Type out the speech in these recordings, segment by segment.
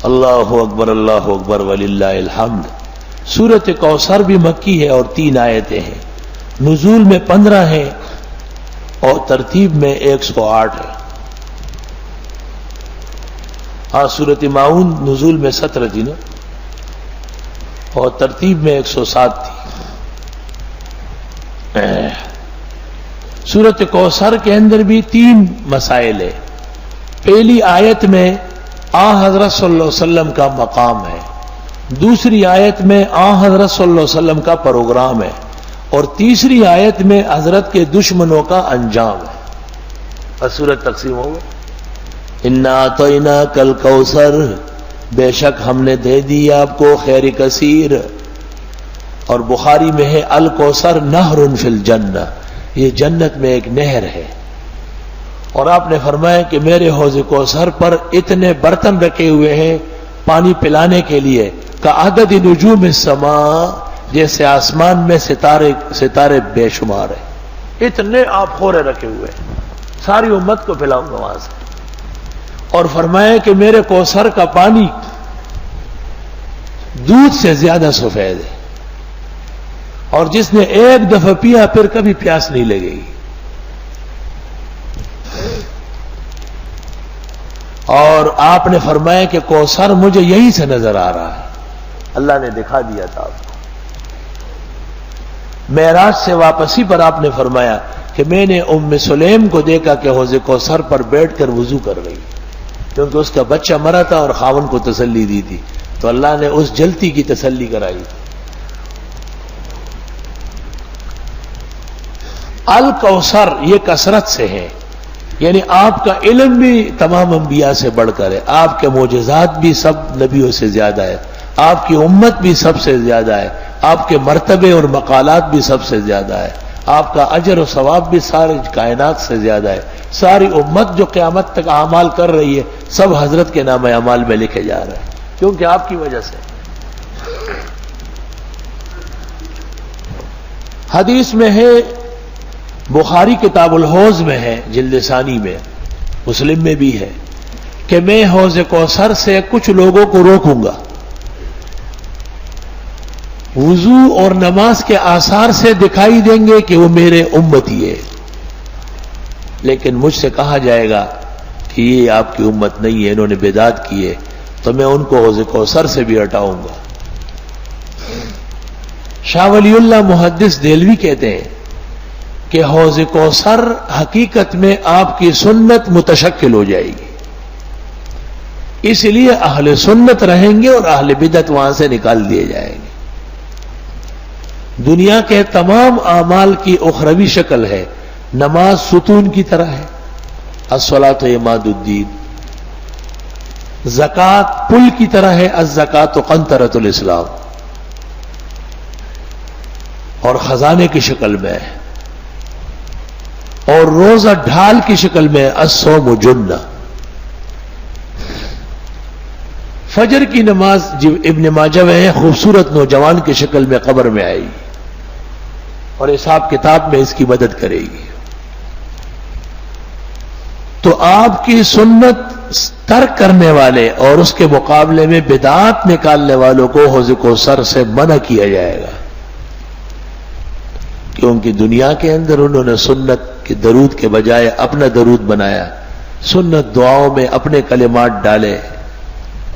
اللہ اکبر وللہ الحمد۔ سورۃ کوثر بھی مکی ہے اور 3 آیتیں ہیں، نزول میں 15 ہیں اور ترتیب میں 108 ہے۔ ہاں سورۃ ماؤن نزول میں 17 تھی نا اور ترتیب میں 107 تھی۔ سورۃ کوثر کے اندر بھی 3 مسائل ہیں۔ پہلی آیت میں حضرت صلی اللہ علیہ وسلم کا مقام ہے، دوسری آیت میں حضرت صلی اللہ علیہ وسلم کا پروگرام ہے، اور تیسری آیت میں حضرت کے دشمنوں کا انجام ہے۔ اور سورت تقسیم ہو گئی، انا اعطیناک الکوثر، بے شک ہم نے دے دی آپ کو خیر کثیر۔ اور بخاری میں ہے الکوثر نہر فی الجنہ، یہ جنت میں ایک نہر ہے۔ اور آپ نے فرمایا کہ میرے حوض کوثر پر اتنے برتن رکھے ہوئے ہیں پانی پلانے کے لیے کہ عدد نجوم السماء، جیسے آسمان میں ستارے بے شمار ہیں، اتنے آپ خورے رکھے ہوئے ہیں، ساری امت کو پلاؤں گا وہاں سے۔ اور فرمایا کہ میرے کوثر کا پانی دودھ سے زیادہ سفید ہے، اور جس نے ایک دفعہ پیا پھر کبھی پیاس نہیں لگے گی۔ اور آپ نے فرمایا کہ کوثر مجھے یہیں سے نظر آ رہا ہے، اللہ نے دکھا دیا تھا آپ کو۔ معراج سے واپسی پر آپ نے فرمایا کہ میں نے ام سلیم کو دیکھا کہ حوض کوثر پر بیٹھ کر وضو کر رہی، کیونکہ اس کا بچہ مرا تھا اور خاوند کو تسلی دی تھی، تو اللہ نے اس جلتی کی تسلی کرائی تھی۔ الکوثر یہ کثرت سے ہے، یعنی آپ کا علم بھی تمام انبیاء سے بڑھ کر ہے، آپ کے معجزات بھی سب نبیوں سے زیادہ ہے، آپ کی امت بھی سب سے زیادہ ہے، آپ کے مرتبے اور مقالات بھی سب سے زیادہ ہے، آپ کا اجر و ثواب بھی سارے کائنات سے زیادہ ہے۔ ساری امت جو قیامت تک اعمال کر رہی ہے سب حضرت کے نام اعمال میں لکھے جا رہے ہیں، کیونکہ آپ کی وجہ سے۔ حدیث میں ہے، بخاری کتاب الحوض میں ہے جلد ثانی میں، مسلم میں بھی ہے کہ میں حوض کوثر سے کچھ لوگوں کو روکوں گا، وضو اور نماز کے آثار سے دکھائی دیں گے کہ وہ میرے امتی ہے، لیکن مجھ سے کہا جائے گا کہ یہ آپ کی امت نہیں ہے، انہوں نے بدعت کی ہے، تو میں ان کو حوض کوثر سے بھی ہٹاؤں گا۔ شاہ ولی اللہ محدث دہلوی کہتے ہیں کہ حوض کوثر حقیقت میں آپ کی سنت متشکل ہو جائے گی، اس لیے اہل سنت رہیں گے اور اہل بدعت وہاں سے نکال دیے جائیں گے۔ دنیا کے تمام اعمال کی اخروی شکل ہے، نماز ستون کی طرح ہے، الصلاۃ عماد الدین، زکوٰۃ پل کی طرح ہے، الزکوٰۃ قنطرۃ الاسلام، اور خزانے کی شکل میں ہے، اور روزہ ڈھال کی شکل میں الصوم جنہ۔ فجر کی نماز ابن ماجہ میں ہے، خوبصورت نوجوان کی شکل میں قبر میں آئے گی اور حساب کتاب میں اس کی مدد کرے گی۔ تو آپ کی سنت ترک کرنے والے اور اس کے مقابلے میں بدعات نکالنے والوں کو حوض کوثر سے منع کیا جائے گا، کیونکہ دنیا کے اندر انہوں نے سنت کے درود کے بجائے اپنا درود بنایا، سنت دعاؤں میں اپنے کلمات ڈالے،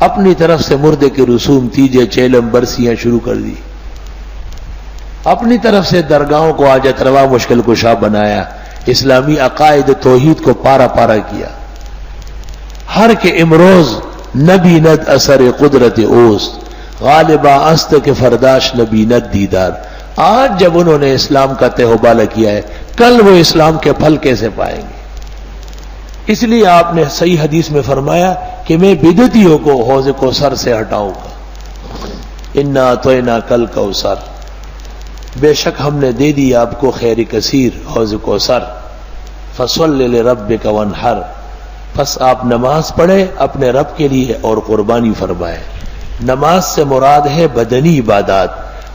اپنی طرف سے مردے کے رسوم تیجے چیلم برسیاں شروع کر دی، اپنی طرف سے درگاہوں کو حاجت روا مشکل کشا بنایا، اسلامی عقائد توحید کو پارا پارا کیا۔ ہر کے امروز نبی ند اثر قدرت اوست، غالبہ است کے فرداش نبی ند دیدار۔ آج جب انہوں نے اسلام کا تہوبالہ کیا ہے، کل وہ اسلام کے پھل کیسے پائیں گے؟ اس لیے آپ نے صحیح حدیث میں فرمایا کہ میں بدعتیوں کو حوض کوثر سے ہٹاؤں گا۔ انا اعطیناک الکوثر، بے شک ہم نے دے دی آپ کو خیر کثیر حوض کوثر، فصل لربک وانحر، پس آپ نماز پڑھیں اپنے رب کے لیے اور قربانی فرمائیں۔ نماز سے مراد ہے بدنی عبادات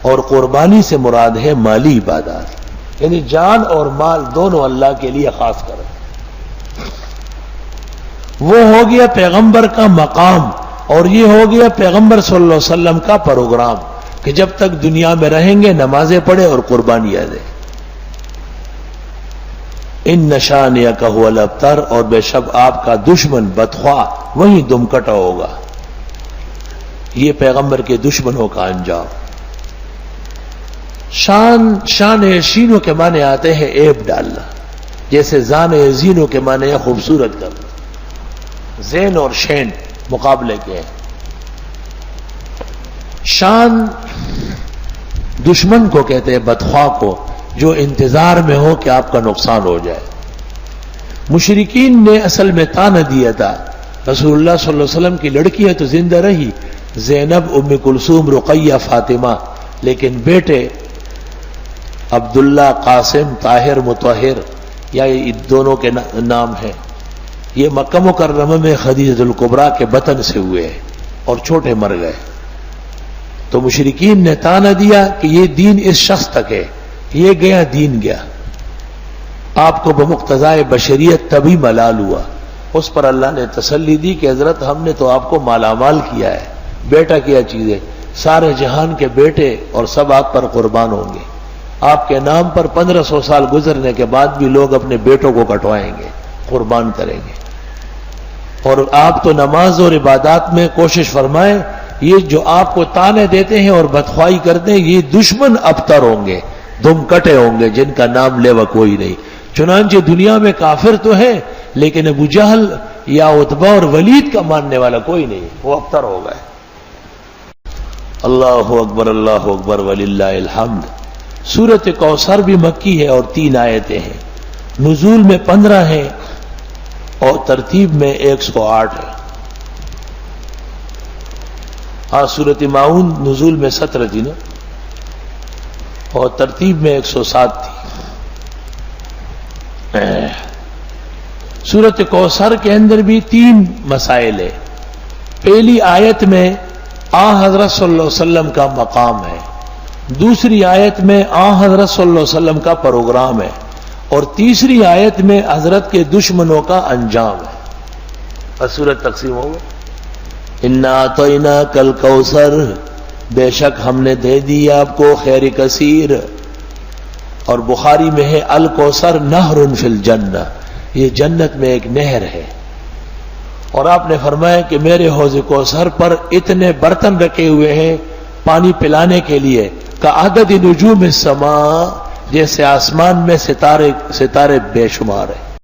اور قربانی سے مراد ہے مالی عبادات، یعنی جان اور مال دونوں اللہ کے لیے خاص کریں۔ وہ ہو گیا پیغمبر کا مقام اور یہ ہو گیا پیغمبر صلی اللہ علیہ وسلم کا پروگرام کہ جب تک دنیا میں رہیں گے نمازیں پڑھیں اور قربانیاں دیں. ان نشانیک هو الابتر، اور بے شک آپ کا دشمن بدخواہ وہی دم کٹا ہوگا. یہ پیغمبر کے دشمنوں کا انجام. شان شینوں کے معنی آتے ہیں عیب ڈالنا، جیسے زان زینوں کے معنی ہے خوبصورت کرنا. زین اور شین مقابلے کے ہیں. شان دشمن کو کہتے ہیں، بدخواہ کو، جو انتظار میں ہو کہ آپ کا نقصان ہو جائے. مشرکین نے اصل میں تانا دیا تھا، رسول اللہ صلی اللہ علیہ وسلم کی لڑکی ہے تو زندہ رہی، زینب، ام کلثوم، رقیہ، فاطمہ، لیکن بیٹے عبداللہ، قاسم، طاہر، مطہر، یا یہ دونوں کے نام ہیں، یہ مکہ مکرمہ میں خدیجہ الکبریٰ کے بطن سے ہوئے اور چھوٹے مر گئے. تو مشرکین نے تانا دیا کہ یہ دین اس شخص تک ہے، یہ گیا دین گیا. آپ کو بمقتضائے بشریت تبھی ملال ہوا. اس پر اللہ نے تسلی دی کہ حضرت ہم نے تو آپ کو مالا مال کیا ہے. بیٹا کیا چیز ہے؟ سارے جہان کے بیٹے اور سب آپ پر قربان ہوں گے. آپ کے نام پر 1500 سال گزرنے کے بعد بھی لوگ اپنے بیٹوں کو کٹوائیں گے، قربان کریں گے. اور آپ تو نماز اور عبادات میں کوشش فرمائیں، یہ جو آپ کو تانے دیتے ہیں اور بدخواہی کرتے ہیں یہ دشمن ابتر ہوں گے، دم کٹے ہوں گے، جن کا نام لیوا کوئی نہیں. چنانچہ دنیا میں کافر تو ہے لیکن ابو جہل یا عتبہ اور ولید کا ماننے والا کوئی نہیں، وہ ابتر ہو گئے. اللہ اکبر وللہ الحمد. سورۃ کوثر بھی مکی ہے اور 3 آیتیں ہیں. نزول میں 15 ہیں اور ترتیب میں 108 ہے. ہاں سورۃ ماؤن نزول میں 17 تھی نا، اور ترتیب میں 107 تھی. سورۃ کوثر کے اندر بھی 3 مسائل ہیں. پہلی آیت میں حضرت صلی اللہ علیہ وسلم کا مقام ہے، دوسری آیت میں حضرت صلی اللہ علیہ وسلم کا پروگرام ہے، اور تیسری آیت میں حضرت کے دشمنوں کا انجام ہے. اور سورت تقسیم ہو گئی. انا اعطیناک الکوثر، بے شک ہم نے دے دی آپ کو خیر کثیر. اور بخاری میں ہے الکوثر نہر فی الجنہ، یہ جنت میں ایک نہر ہے. اور آپ نے فرمایا کہ میرے حوض کوثر پر اتنے برتن رکھے ہوئے ہیں پانی پلانے کے لیے، کعدد نجوم السماء، جیسے آسمان میں ستارے بے شمار ہیں.